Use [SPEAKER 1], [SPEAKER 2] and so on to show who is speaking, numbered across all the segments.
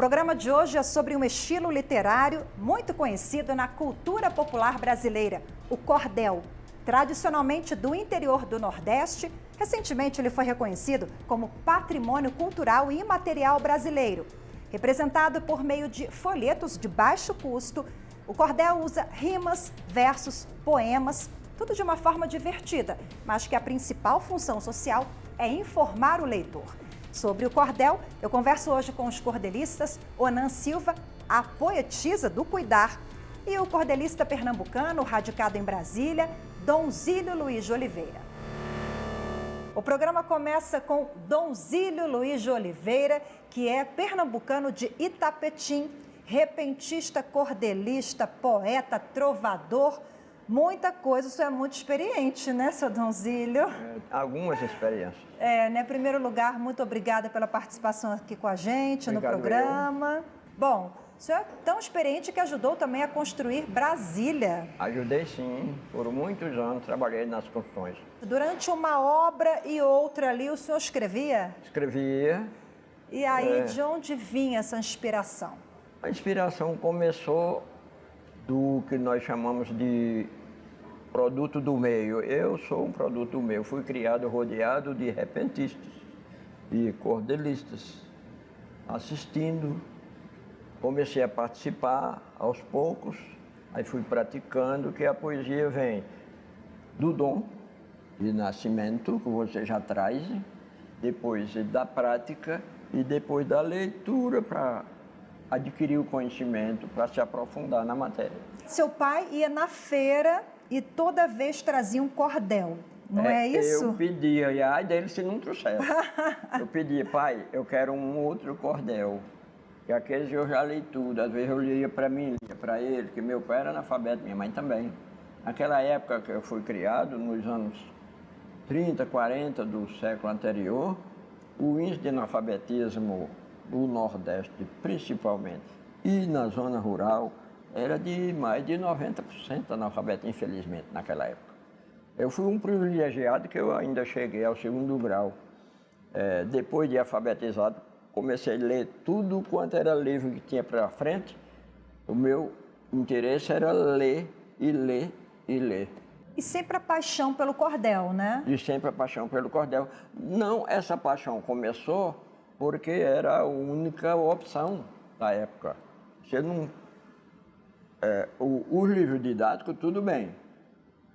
[SPEAKER 1] programa de hoje é sobre um estilo literário muito conhecido na cultura popular brasileira, o cordel. Tradicionalmente do interior do Nordeste, recentemente ele foi reconhecido como Patrimônio Cultural e Imaterial Brasileiro. Representado por meio de folhetos de baixo custo, o cordel usa rimas, versos, poemas, tudo de uma forma divertida, mas que a principal função social é informar o leitor. Sobre o cordel, eu converso hoje com os cordelistas Onan Silva, a poetisa do cuidar, e o cordelista pernambucano, radicado em Brasília, Donzílio Luiz de Oliveira. O programa começa com Donzílio Luiz de Oliveira, que é pernambucano de Itapetim, repentista, cordelista, poeta, trovador, muita coisa. O senhor é muito experiente, né, seu Donzílio?
[SPEAKER 2] Algumas experiências.
[SPEAKER 1] Né? Em primeiro lugar, muito obrigada pela participação aqui com a gente no programa. Bom, o senhor é tão experiente que ajudou também a construir Brasília.
[SPEAKER 2] Ajudei sim, por muitos anos trabalhei nas construções.
[SPEAKER 1] Durante uma obra e outra ali, o senhor escrevia?
[SPEAKER 2] Escrevia.
[SPEAKER 1] E aí, de onde vinha essa inspiração?
[SPEAKER 2] A inspiração começou do que nós chamamos de produto do meio. Eu sou um produto do meio, fui criado rodeado de repentistas e cordelistas, assistindo. Comecei a participar aos poucos, aí fui praticando, que a poesia vem do dom de nascimento, que você já traz, depois da prática e depois da leitura para adquirir o conhecimento, para se aprofundar na matéria.
[SPEAKER 1] Seu pai ia na feira e toda vez trazia um cordel, não é isso?
[SPEAKER 2] Eu pedia, e ai dele se não trouxesse. Eu pedia, pai, eu quero um outro cordel. Que aqueles eu já li tudo, às vezes eu lia para mim, lia para ele, que meu pai era analfabeto, minha mãe também. Naquela época que eu fui criado, nos anos 30, 40 do século anterior, o índice de analfabetismo do Nordeste, principalmente, e na zona rural, era de mais de 90% analfabeto, infelizmente, naquela época. Eu fui um privilegiado que eu ainda cheguei ao segundo grau. Depois de alfabetizado, comecei a ler tudo quanto era livro que tinha para frente. O meu interesse era ler e ler e ler.
[SPEAKER 1] E sempre a paixão pelo cordel, né?
[SPEAKER 2] E sempre a paixão pelo cordel. Não, essa paixão começou porque era a única opção da época. Você não... os livros didáticos, tudo bem.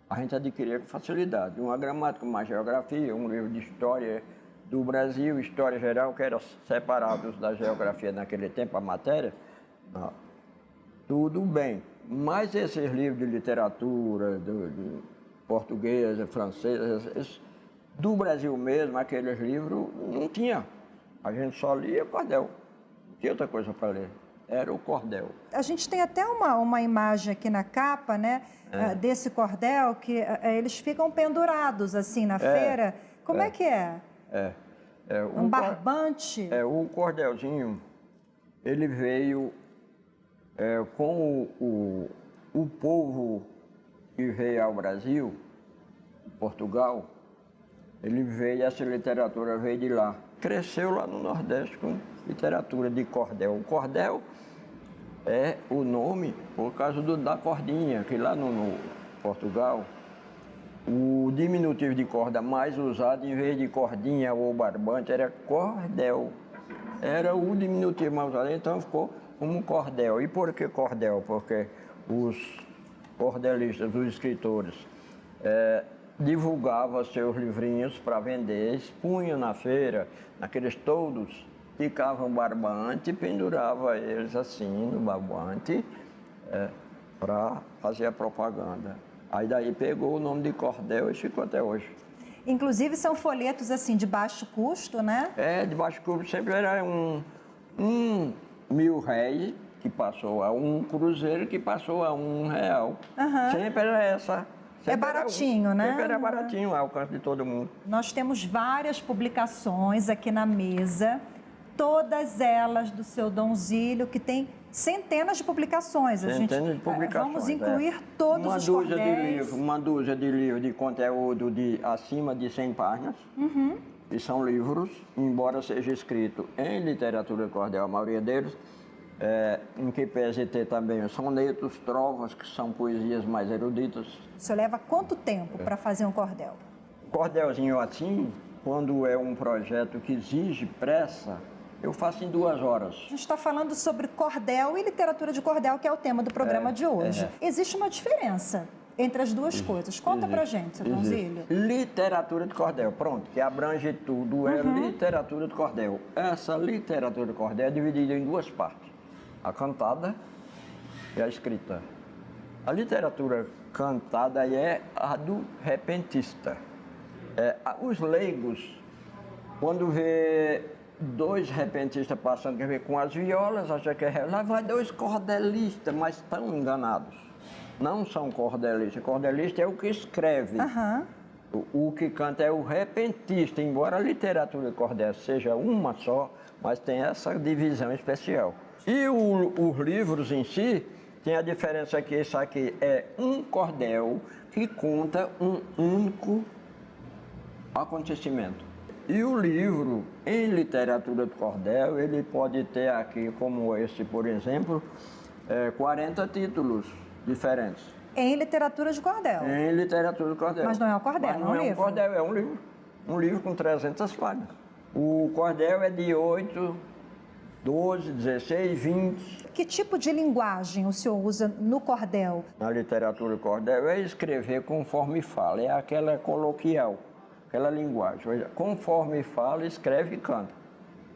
[SPEAKER 2] A gente adquiria com facilidade. Uma gramática, uma geografia, um livro de história do Brasil, história geral, que eram separados da geografia naquele tempo, a matéria, tudo bem. Mas esses livros de literatura, de português, francês, do Brasil mesmo, aqueles livros, não tinha. A gente só lia cordel, não tinha outra coisa para ler. Era o cordel.
[SPEAKER 1] A gente tem até uma imagem aqui na capa, né, desse cordel, que eles ficam pendurados assim na feira. Como é que é? Um barbante?
[SPEAKER 2] O cordelzinho, ele veio com o povo que veio ao Brasil, Portugal, ele veio, essa literatura veio de lá. Cresceu lá no Nordeste com literatura de cordel. O cordel é o nome por causa da cordinha, que lá no Portugal, o diminutivo de corda mais usado, em vez de cordinha ou barbante, era cordel. Era o diminutivo mais usado, então ficou como cordel. E por que cordel? Porque os cordelistas, os escritores, divulgavam seus livrinhos para vender, expunham na feira, naqueles toldos, picavam barbante e penduravam eles assim no barbante para fazer a propaganda. Aí daí pegou o nome de cordel e ficou até hoje.
[SPEAKER 1] Inclusive são folhetos assim de baixo custo, né?
[SPEAKER 2] De baixo custo, sempre era um R$1.000 que passou a um cruzeiro que passou a R$1. Sempre era essa.
[SPEAKER 1] É baratinho, né?
[SPEAKER 2] Sempre era baratinho, ao alcance de todo mundo.
[SPEAKER 1] Nós temos várias publicações aqui na mesa, todas elas do seu Donzílio, que tem centenas de publicações.
[SPEAKER 2] Centenas de publicações.
[SPEAKER 1] Vamos incluir todos os cordéis.
[SPEAKER 2] Uma dúzia de livros de conteúdo de acima de 100 páginas. E são livros, embora seja escrito em literatura cordel, a maioria deles, em que pese ter também os sonetos, trovas, que são poesias mais eruditas.
[SPEAKER 1] O senhor leva quanto tempo para fazer um cordel?
[SPEAKER 2] Cordelzinho assim, quando é um projeto que exige pressa, eu faço em 2 horas.
[SPEAKER 1] A gente está falando sobre cordel e literatura de cordel, que é o tema do programa de hoje. Existe uma diferença entre as duas coisas. Conta pra gente, seu Donzílio.
[SPEAKER 2] Literatura de cordel, pronto, que abrange tudo, é literatura de cordel. Essa literatura de cordel é dividida em 2 partes, a cantada e a escrita. A literatura cantada é a do repentista. Os leigos, quando vê 2 repentistas passando, quer ver, com as violas, acha que lá vai 2 cordelistas, mas estão enganados. Não são cordelistas. Cordelista é o que escreve. O que canta é o repentista, embora a literatura de cordel seja uma só, mas tem essa divisão especial. E os livros em si, tem a diferença que esse aqui é um cordel que conta um único acontecimento. E o livro, em literatura de cordel, ele pode ter aqui, como esse, por exemplo, 40 títulos diferentes.
[SPEAKER 1] Em literatura de cordel?
[SPEAKER 2] Em literatura de cordel.
[SPEAKER 1] Mas não é um cordel,
[SPEAKER 2] mas não é um
[SPEAKER 1] livro?
[SPEAKER 2] Cordel, é um livro. Um livro com 300 páginas. O cordel é de 8, 12, 16, 20.
[SPEAKER 1] Que tipo de linguagem o senhor usa no cordel?
[SPEAKER 2] Na literatura de cordel é escrever conforme fala, é aquela coloquial, aquela linguagem. Conforme fala, escreve e canta.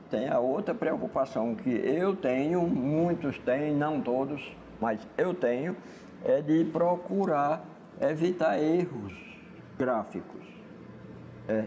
[SPEAKER 2] Tem a outra preocupação que eu tenho, muitos têm, não todos, mas eu tenho, é de procurar evitar erros gráficos.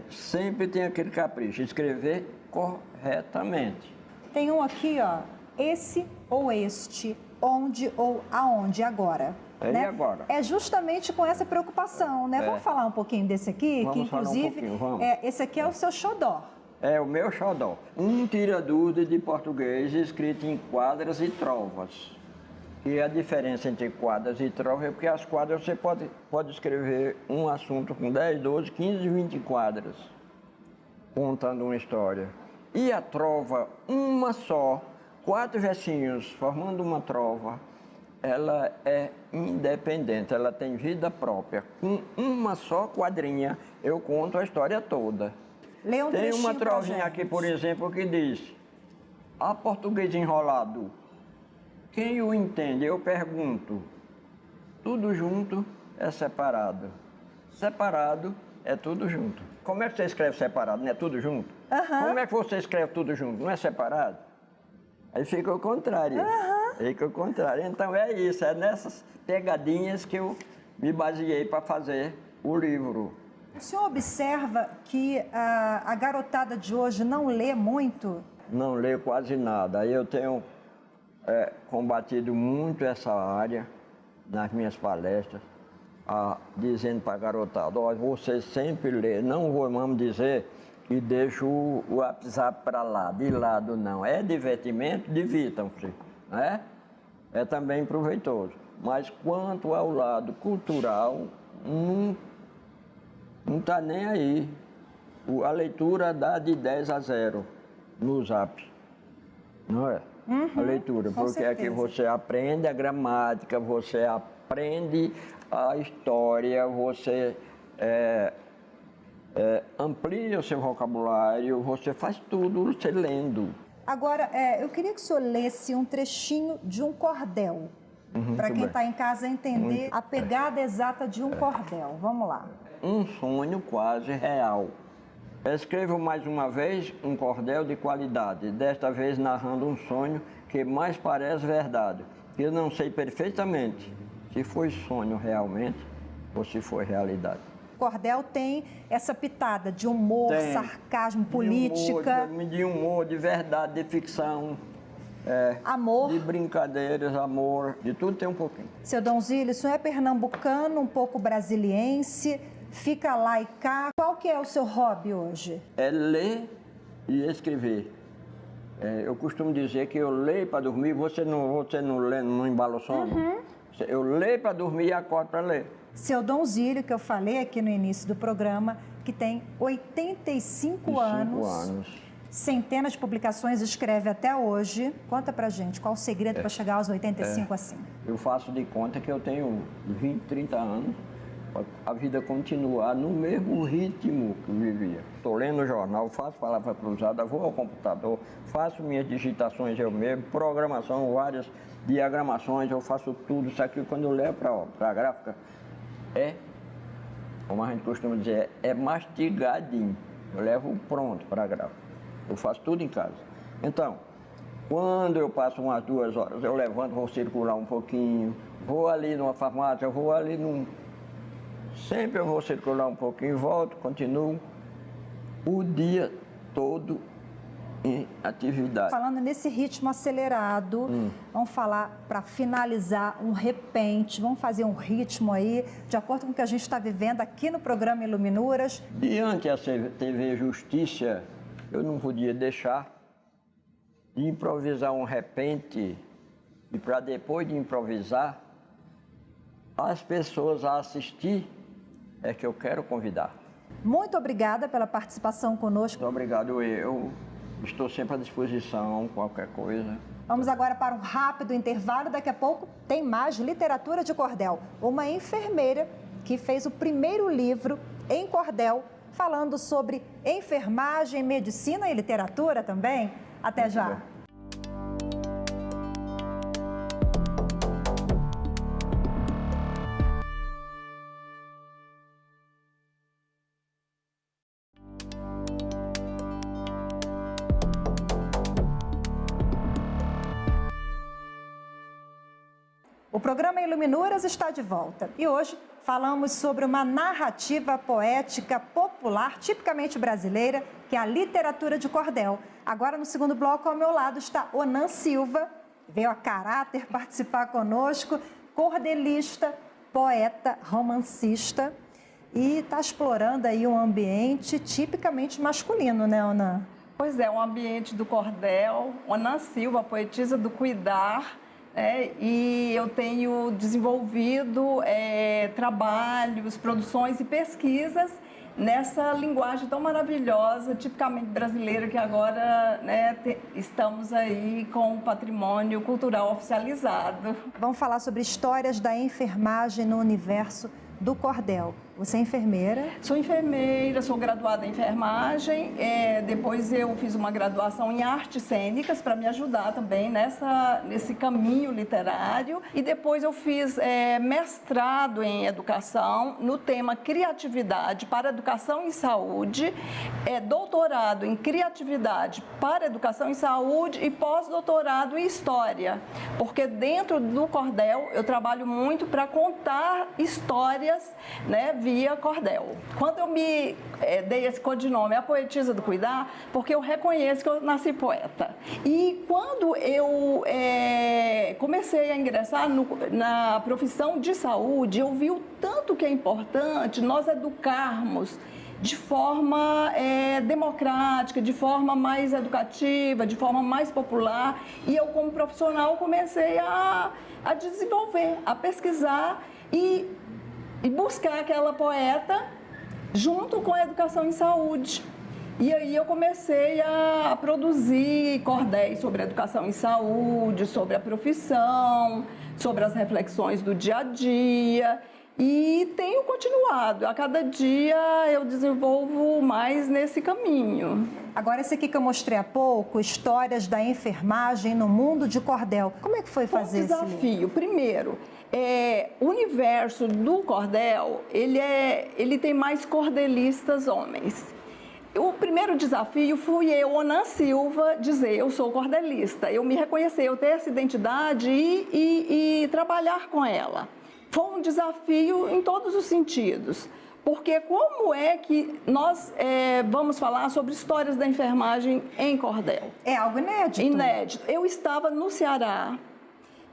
[SPEAKER 2] Sempre tem aquele capricho, escrever corretamente.
[SPEAKER 1] Tem um aqui, ó, esse ou este, onde ou aonde, agora.
[SPEAKER 2] E agora?
[SPEAKER 1] É justamente com essa preocupação, né? Vamos falar um pouquinho desse aqui,
[SPEAKER 2] vamos
[SPEAKER 1] que inclusive,
[SPEAKER 2] falar um pouquinho, vamos.
[SPEAKER 1] Esse aqui é o seu xodó.
[SPEAKER 2] É o meu xodó. Um tira-dúvida de português escrito em quadras e trovas. E a diferença entre quadras e trovas é porque as quadras você pode escrever um assunto com 10, 12, 15, 20 quadras, contando uma história. E a trova, uma só, 4 versinhos formando uma trova, ela é independente, ela tem vida própria. Com uma só quadrinha, eu conto a história toda.
[SPEAKER 1] Lê um
[SPEAKER 2] Tem uma
[SPEAKER 1] trechinho
[SPEAKER 2] trovinha
[SPEAKER 1] pra
[SPEAKER 2] aqui,
[SPEAKER 1] gente.
[SPEAKER 2] por exemplo, que diz: a português enrolado, quem o entende? Eu pergunto. Tudo junto é separado. Separado é tudo junto. Como é que você escreve separado? Não é tudo junto? Como é que você escreve tudo junto? Não é separado? Aí fica o contrário. Fica o contrário. Então é isso, é nessas pegadinhas que eu me baseei para fazer o livro.
[SPEAKER 1] O senhor observa que a garotada de hoje não lê muito?
[SPEAKER 2] Não leio quase nada. Aí eu tenho combatido muito essa área nas minhas palestras, dizendo para a garotada: olha, você sempre lê, não vamos dizer que deixa o WhatsApp para lá, de lado não. É divertimento, divirtam-se, né? É também proveitoso. Mas quanto ao lado cultural, não está nem aí. A leitura dá de 10 a 0 no Zap, não é? A leitura, porque aqui você aprende a gramática, você aprende a história, você amplia o seu vocabulário, você faz tudo você lendo.
[SPEAKER 1] Agora, eu queria que o senhor lesse um trechinho de um cordel, para quem está em casa entender a pegada exata de um cordel. Vamos lá.
[SPEAKER 2] Um sonho quase real. Escrevo mais uma vez um cordel de qualidade, desta vez narrando um sonho que mais parece verdade. Eu não sei perfeitamente se foi sonho realmente ou se foi realidade.
[SPEAKER 1] O cordel tem essa pitada de humor, sarcasmo, política.
[SPEAKER 2] De humor, de verdade, de ficção.
[SPEAKER 1] Amor.
[SPEAKER 2] De brincadeiras, amor, de tudo tem um pouquinho.
[SPEAKER 1] Seu Donzílio, o senhor é pernambucano, um pouco brasiliense, fica lá e cá. Qual que é o seu hobby hoje?
[SPEAKER 2] É ler e escrever. Eu costumo dizer que eu leio para dormir, você não lê, não embala o sono? Eu leio para dormir e acordo para ler.
[SPEAKER 1] Seu Donzílio, que eu falei aqui no início do programa, que tem 85 anos. centenas de publicações, escreve até hoje. Conta pra gente, qual o segredo para chegar aos 85 assim?
[SPEAKER 2] Eu faço de conta que eu tenho 20, 30 anos, a vida continuar no mesmo ritmo que eu vivia. Estou lendo o jornal, faço palavra cruzada, vou ao computador, faço minhas digitações eu mesmo, programação, várias diagramações, eu faço tudo. Isso aqui, quando eu levo para a gráfica, como a gente costuma dizer, é mastigadinho. Eu levo pronto para a gráfica. Eu faço tudo em casa. Então, quando eu passo umas 2 horas, eu levanto, vou circular um pouquinho, vou ali numa farmácia, vou ali num... Sempre eu vou circular um pouquinho, volto, continuo o dia todo em atividade.
[SPEAKER 1] Falando nesse ritmo acelerado, vamos falar, para finalizar, um repente, vamos fazer um ritmo aí, de acordo com o que a gente está vivendo aqui no programa Iluminuras.
[SPEAKER 2] Diante da TV Justiça, eu não podia deixar de improvisar um repente e para depois de improvisar, as pessoas a assistir é que eu quero convidar.
[SPEAKER 1] Muito obrigada pela participação conosco.
[SPEAKER 2] Muito obrigado, eu estou sempre à disposição, qualquer coisa.
[SPEAKER 1] Vamos agora para um rápido intervalo, daqui a pouco tem mais Literatura de Cordel. Uma enfermeira que fez o primeiro livro em cordel, falando sobre enfermagem, medicina e literatura também. Até já. O programa Iluminuras está de volta e hoje falamos sobre uma narrativa poética popular tipicamente brasileira, que é a literatura de cordel. Agora, no segundo bloco, ao meu lado está Onan Silva, veio a caráter participar conosco, cordelista, poeta, romancista e está explorando aí um ambiente tipicamente masculino, né, Onan?
[SPEAKER 3] Pois é, um ambiente do cordel. Onan Silva, poetisa do cuidar. E eu tenho desenvolvido trabalhos, produções e pesquisas nessa linguagem tão maravilhosa, tipicamente brasileira, que agora estamos aí com o patrimônio cultural oficializado.
[SPEAKER 1] Vamos falar sobre histórias da enfermagem no universo do cordel. Você é enfermeira?
[SPEAKER 3] Sou enfermeira, sou graduada em enfermagem, depois eu fiz uma graduação em artes cênicas para me ajudar também nesse caminho literário e depois eu fiz mestrado em educação no tema criatividade para educação e saúde, doutorado em criatividade para educação e saúde e pós-doutorado em história, porque dentro do cordel eu trabalho muito para contar histórias, via cordel. Quando eu me dei esse codinome, a poetisa do cuidar, porque eu reconheço que eu nasci poeta. E quando eu comecei a ingressar na profissão de saúde, eu vi o tanto que é importante nós educarmos de forma democrática, de forma mais educativa, de forma mais popular. E eu, como profissional, comecei a desenvolver, a pesquisar e buscar aquela poeta junto com a educação em saúde. E aí eu comecei a produzir cordéis sobre a educação em saúde, sobre a profissão, sobre as reflexões do dia a dia. E tenho continuado. A cada dia eu desenvolvo mais nesse caminho.
[SPEAKER 1] Agora, esse aqui que eu mostrei há pouco, Histórias da Enfermagem no Mundo de Cordel. Como é que foi fazer esse livro?
[SPEAKER 3] Desafio. Primeiro, o universo do cordel, ele tem mais cordelistas homens. O primeiro desafio fui eu, Onan Silva, dizer eu sou cordelista. Eu me reconhecer, eu ter essa identidade e trabalhar com ela. Foi um desafio em todos os sentidos, porque como é que nós vamos falar sobre histórias da enfermagem em cordel?
[SPEAKER 1] É algo inédito.
[SPEAKER 3] Inédito. Eu estava no Ceará,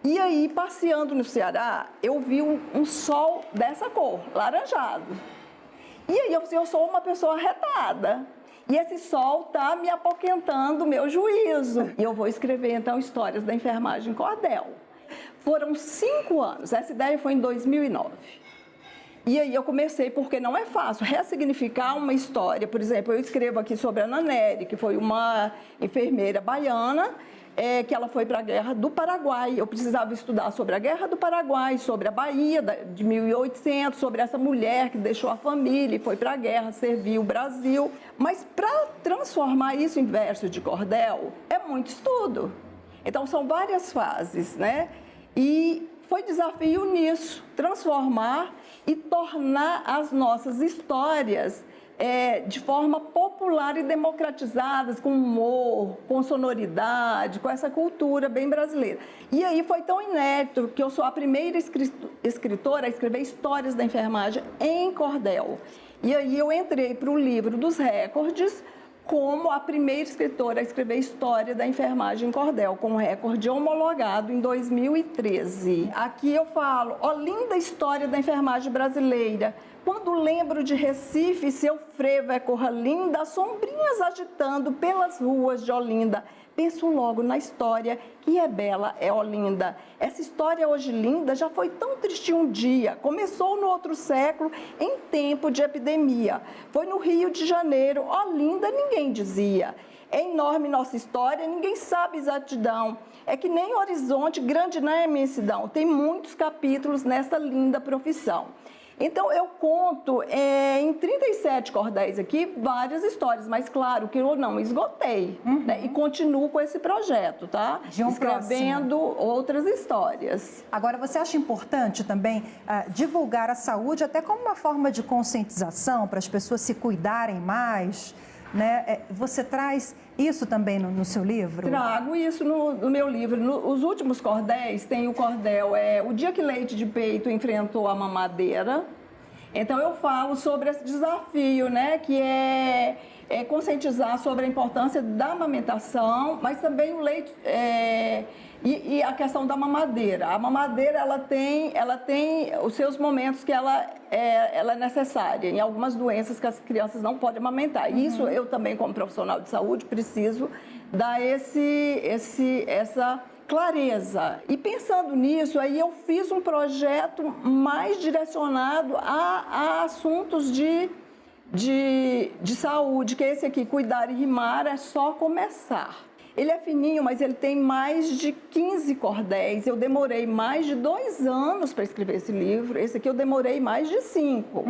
[SPEAKER 3] e aí, passeando no Ceará, eu vi um sol dessa cor, laranjado. E aí eu sou uma pessoa arretada, e esse sol está me apoquentando o meu juízo. E eu vou escrever, então, histórias da enfermagem em cordel. Foram 5 anos, essa ideia foi em 2009. E aí eu comecei, porque não é fácil, ressignificar uma história. Por exemplo, eu escrevo aqui sobre a Naneri, que foi uma enfermeira baiana, que ela foi para a Guerra do Paraguai. Eu precisava estudar sobre a Guerra do Paraguai, sobre a Bahia de 1800, sobre essa mulher que deixou a família e foi para a guerra, serviu o Brasil. Mas para transformar isso em verso de cordel, é muito estudo. Então, são várias fases, né? E foi desafio nisso, transformar e tornar as nossas histórias de forma popular e democratizadas, com humor, com sonoridade, com essa cultura bem brasileira. E aí foi tão inédito que eu sou a primeira escritora a escrever histórias da enfermagem em cordel. E aí eu entrei para o livro dos recordes como a primeira escritora a escrever história da enfermagem em cordel, com recorde homologado em 2013. Aqui eu falo, ó, linda história da enfermagem brasileira. Quando lembro de Recife, seu frevo é cor linda, sombrinhas agitando pelas ruas de Olinda. Penso logo na história que é bela, é Olinda. Essa história hoje linda já foi tão triste um dia. Começou no outro século, em tempo de epidemia. Foi no Rio de Janeiro, Olinda ninguém dizia. É enorme nossa história, ninguém sabe exatidão. É que nem horizonte, grande na imensidão. Tem muitos capítulos nessa linda profissão. Então, eu conto em 37 cordéis aqui várias histórias, mas claro que eu não esgotei, né? E continuo com esse projeto, tá? Escrevendo outras histórias.
[SPEAKER 1] Agora, você acha importante também divulgar a saúde até como uma forma de conscientização para as pessoas se cuidarem mais, né? Você traz isso também no seu livro?
[SPEAKER 3] Trago isso no meu livro. Os últimos cordéis, tem o cordel, o dia que leite de peito enfrentou a mamadeira. Então, eu falo sobre esse desafio, né, que é conscientizar sobre a importância da amamentação, mas também o leite e a questão da mamadeira. A mamadeira, ela tem os seus momentos que ela é necessária em algumas doenças que as crianças não podem amamentar. Isso eu também, como profissional de saúde, preciso dar essa clareza. E pensando nisso, aí eu fiz um projeto mais direcionado a assuntos de saúde, que é esse aqui, Cuidar e Rimar é só começar. Ele é fininho, mas ele tem mais de 15 cordéis. Eu demorei mais de 2 anos para escrever esse livro. Esse aqui eu demorei mais de 5.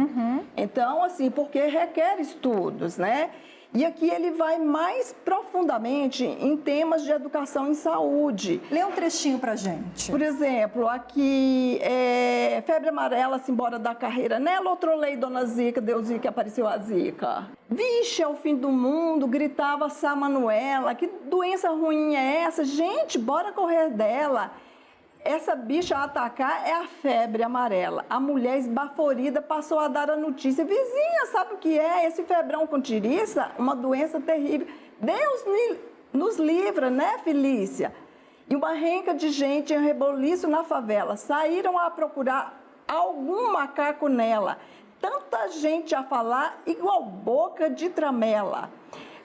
[SPEAKER 3] Então, assim, porque requer estudos, né? E aqui ele vai mais profundamente em temas de educação em saúde.
[SPEAKER 1] Lê um trechinho pra gente.
[SPEAKER 3] Por exemplo, aqui, febre amarela, se embora da carreira. Nela eu trolei Dona Zica, deu Zica e apareceu a Zica. Vixe, é o fim do mundo, gritava Sá Manuela. Que doença ruim é essa? Gente, bora correr dela. Essa bicha a atacar é a febre amarela. A mulher esbaforida passou a dar a notícia. Vizinha, sabe o que é? Esse febrão com tiriça? Uma doença terrível. Deus nos livra, né, Felícia? E uma renca de gente em reboliço na favela. Saíram a procurar algum macaco nela. Tanta gente a falar igual boca de tramela.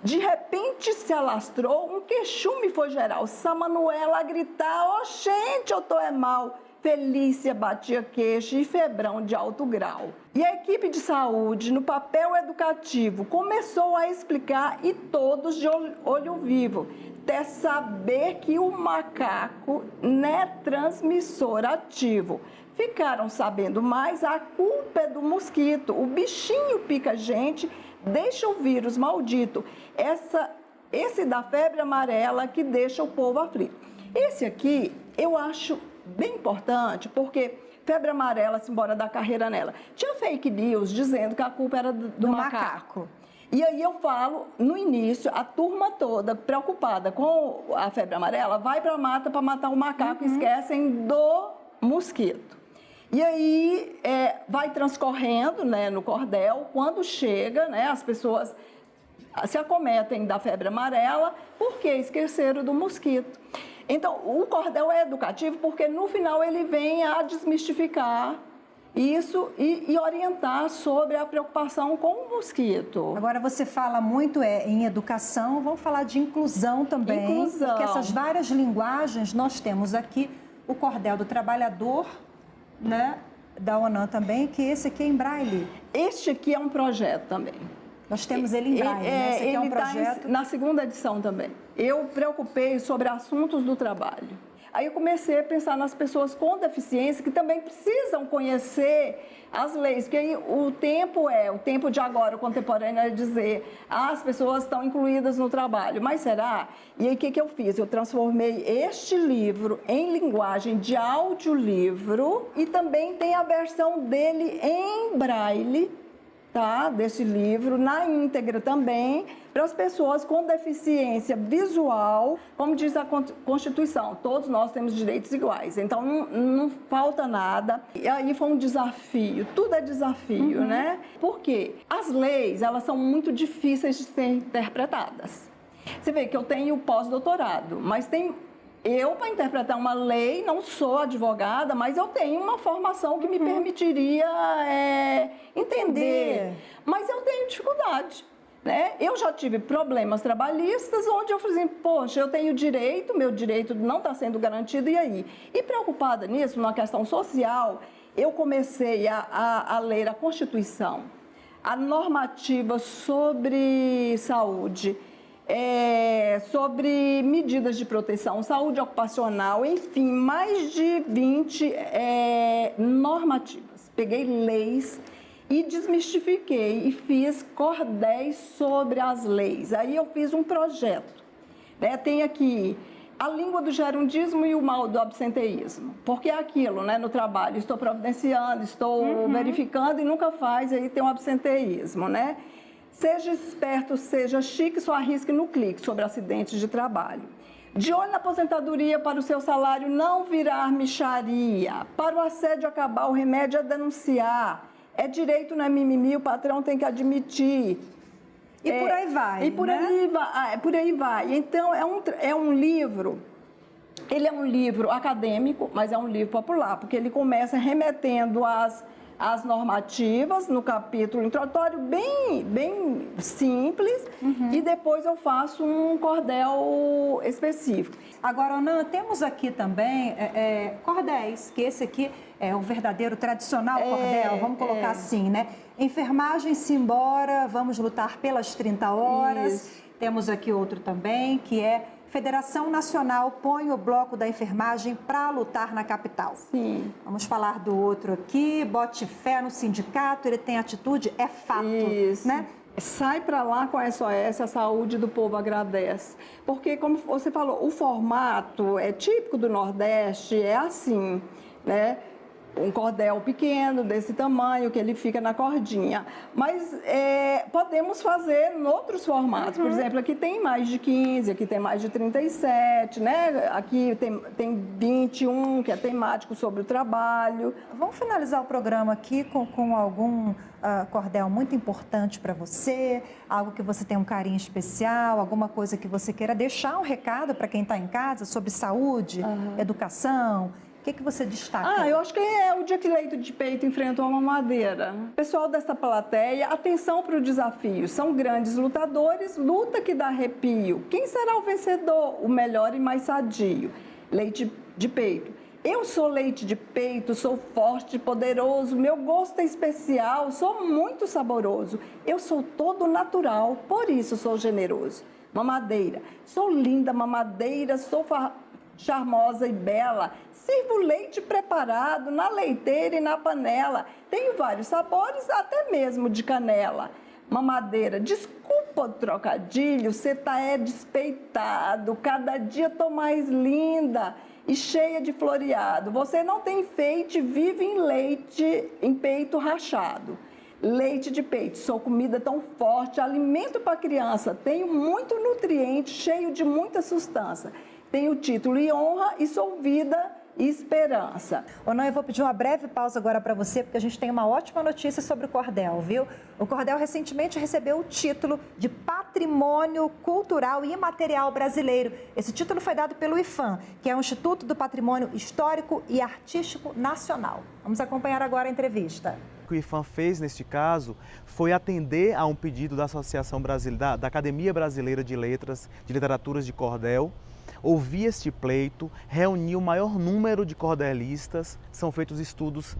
[SPEAKER 3] De repente se alastrou, um queixume foi geral. Sá Manuela a gritar, gente, eu tô mal. Felícia batia queixo e febrão de alto grau. E a equipe de saúde, no papel educativo, começou a explicar e todos de olho vivo. Até saber que o macaco não é transmissor ativo. Ficaram sabendo mais, a culpa é do mosquito. O bichinho pica a gente, deixa o vírus maldito. Esse da febre amarela que deixa o povo aflito. Esse aqui eu acho bem importante, porque febre amarela, se embora da carreira nela. Tinha fake news dizendo que a culpa era do macaco. E aí eu falo, no início, a turma toda preocupada com a febre amarela vai para a mata para matar o macaco e esquecem do mosquito. E aí vai transcorrendo, né, no cordel, quando chega, né, as pessoas se acometem da febre amarela porque esqueceram do mosquito. Então, o cordel é educativo porque no final ele vem a desmistificar isso e orientar sobre a preocupação com o mosquito.
[SPEAKER 1] Agora, você fala muito em educação, vamos falar de inclusão também.
[SPEAKER 3] Inclusão.
[SPEAKER 1] Porque essas várias linguagens nós temos aqui, o cordel do trabalhador, né? da ONAM também, que esse aqui é em braille.
[SPEAKER 3] Este aqui é um projeto também.
[SPEAKER 1] Nós temos ele em braille, né? Esse aqui é um projeto.
[SPEAKER 3] Na segunda edição também. Eu preocupei sobre assuntos do trabalho. Aí eu comecei a pensar nas pessoas com deficiência que também precisam conhecer as leis, porque aí o tempo de agora, o contemporâneo, é dizer, as pessoas estão incluídas no trabalho, mas será? E aí o que eu fiz? Eu transformei este livro em linguagem de audiolivro e também tem a versão dele em braille, tá? Desse livro, na íntegra também, para as pessoas com deficiência visual, como diz a Constituição, todos nós temos direitos iguais, então não falta nada. E aí foi um desafio, tudo é desafio, né? Porque as leis, elas são muito difíceis de ser interpretadas. Você vê que eu tenho pós-doutorado, mas eu, para interpretar uma lei, não sou advogada, mas eu tenho uma formação que me permitiria entender. Mas eu tenho dificuldade, né? Eu já tive problemas trabalhistas onde eu falei assim, poxa, eu tenho direito, meu direito não está sendo garantido, e aí? E preocupada nisso, numa questão social, eu comecei a ler a Constituição, a normativa sobre saúde, sobre medidas de proteção, saúde ocupacional, enfim, mais de 20 normativas. Peguei leis e desmistifiquei e fiz cordéis sobre as leis. Aí eu fiz um projeto, né? Tem aqui a língua do gerundismo e o mal do absenteísmo, porque é aquilo, né? No trabalho, estou providenciando, estou verificando e nunca faz, aí tem um absenteísmo, né? Seja esperto, seja chique, só arrisque no clique sobre acidentes de trabalho. De olho na aposentadoria para o seu salário não virar mixaria. Para o assédio acabar, o remédio é denunciar. É direito, não é mimimi, o patrão tem que admitir.
[SPEAKER 1] E por aí vai,
[SPEAKER 3] E por,
[SPEAKER 1] né?
[SPEAKER 3] Por aí vai. Então, é um livro, ele é um livro acadêmico, mas é um livro popular, porque ele começa remetendo as normativas no capítulo introdutório, bem simples, e depois eu faço um cordel específico.
[SPEAKER 1] Agora, Onan, temos aqui também cordéis, que esse aqui é o verdadeiro tradicional cordel, vamos colocar assim, né? Enfermagem, simbora, vamos lutar pelas 30 horas. Isso. Temos aqui outro também, que é Federação Nacional põe o bloco da enfermagem para lutar na capital.
[SPEAKER 3] Sim.
[SPEAKER 1] Vamos falar do outro aqui, bote fé no sindicato, ele tem atitude, é fato.
[SPEAKER 3] Isso.
[SPEAKER 1] Né?
[SPEAKER 3] Sai para lá com a SOS, a saúde do povo agradece. Porque, como você falou, o formato é típico do Nordeste, é assim, né? Um cordel pequeno, desse tamanho, que ele fica na cordinha. Mas podemos fazer em outros formatos. Por exemplo, aqui tem mais de 15, aqui tem mais de 37, né? Aqui tem 21, que é temático sobre o trabalho.
[SPEAKER 1] Vamos finalizar o programa aqui com algum cordel muito importante para você, algo que você tem um carinho especial, alguma coisa que você queira deixar um recado para quem está em casa sobre saúde, educação. O que você destaca?
[SPEAKER 3] Eu acho que é o dia que leito de peito enfrentou uma mamadeira. Pessoal dessa plateia, atenção para o desafio. São grandes lutadores, luta que dá arrepio. Quem será o vencedor? O melhor e mais sadio. Leite de peito. Eu sou leite de peito, sou forte e poderoso. Meu gosto é especial, sou muito saboroso. Eu sou todo natural, por isso sou generoso. Mamadeira. Sou linda mamadeira, sou charmosa e bela, sirvo leite preparado na leiteira e na panela. Tenho vários sabores, até mesmo de canela. Mamadeira, desculpa o trocadilho, cê tá despeitado. Cada dia tô mais linda e cheia de floreado. Você não tem enfeite, vive em leite, em peito rachado. Leite de peito, sou comida tão forte, alimento para criança. Tenho muito nutriente, cheio de muita sustância. Tenho título e honra e sou vida e esperança.
[SPEAKER 1] Onan, eu vou pedir uma breve pausa agora para você, porque a gente tem uma ótima notícia sobre o cordel, viu? O cordel recentemente recebeu o título de Patrimônio Cultural e Imaterial Brasileiro. Esse título foi dado pelo IPHAN, que é o Instituto do Patrimônio Histórico e Artístico Nacional. Vamos acompanhar agora a entrevista.
[SPEAKER 4] O que o IPHAN fez neste caso foi atender a um pedido da Associação Brasileira, da Academia Brasileira de Letras, de Literaturas de Cordel, ouvir este pleito, reunir o maior número de cordelistas. São feitos estudos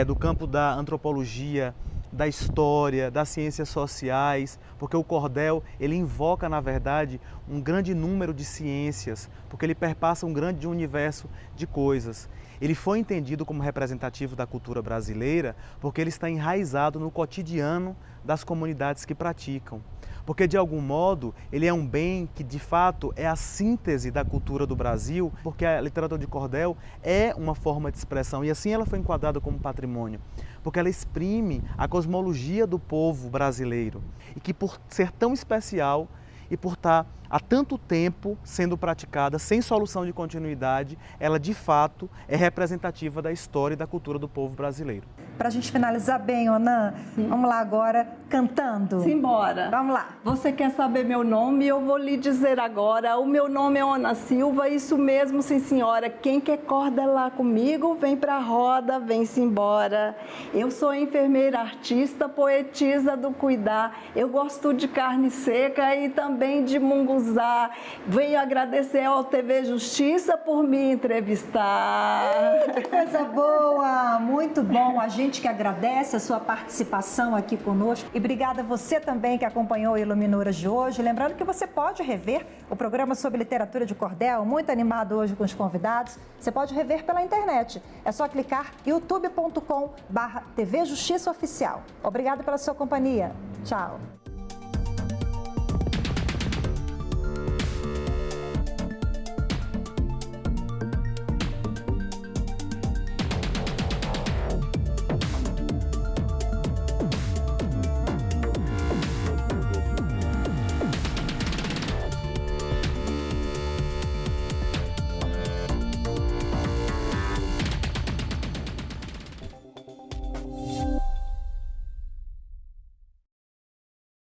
[SPEAKER 4] do campo da antropologia, da história, das ciências sociais, porque o cordel, ele invoca, na verdade, um grande número de ciências, porque ele perpassa um grande universo de coisas. Ele foi entendido como representativo da cultura brasileira porque ele está enraizado no cotidiano das comunidades que praticam. Porque, de algum modo, ele é um bem que, de fato, é a síntese da cultura do Brasil, porque a literatura de cordel é uma forma de expressão, e assim ela foi enquadrada como patrimônio, porque ela exprime a cosmologia do povo brasileiro, e que, por ser tão especial e por estar há tanto tempo sendo praticada sem solução de continuidade, ela de fato é representativa da história e da cultura do povo brasileiro.
[SPEAKER 1] Para a gente finalizar bem, Onan, vamos lá agora cantando.
[SPEAKER 3] Simbora.
[SPEAKER 1] Vamos lá.
[SPEAKER 3] Você quer saber meu nome? Eu vou lhe dizer agora. O meu nome é Ona Silva, isso mesmo, sim senhora. Quem quer cordelar comigo, vem pra roda, vem-se embora. Eu sou enfermeira, artista, poetisa do cuidar. Eu gosto de carne seca e também de munguzá. Venho agradecer ao TV Justiça por me entrevistar.
[SPEAKER 1] Que coisa boa! Muito bom. A gente que agradece a sua participação aqui conosco. E obrigada a você também que acompanhou o Iluminuras de hoje. Lembrando que você pode rever o programa sobre literatura de cordel, muito animado hoje com os convidados. Você pode rever pela internet. É só clicar youtube.com/TV Justiça Oficial. Obrigada pela sua companhia. Tchau.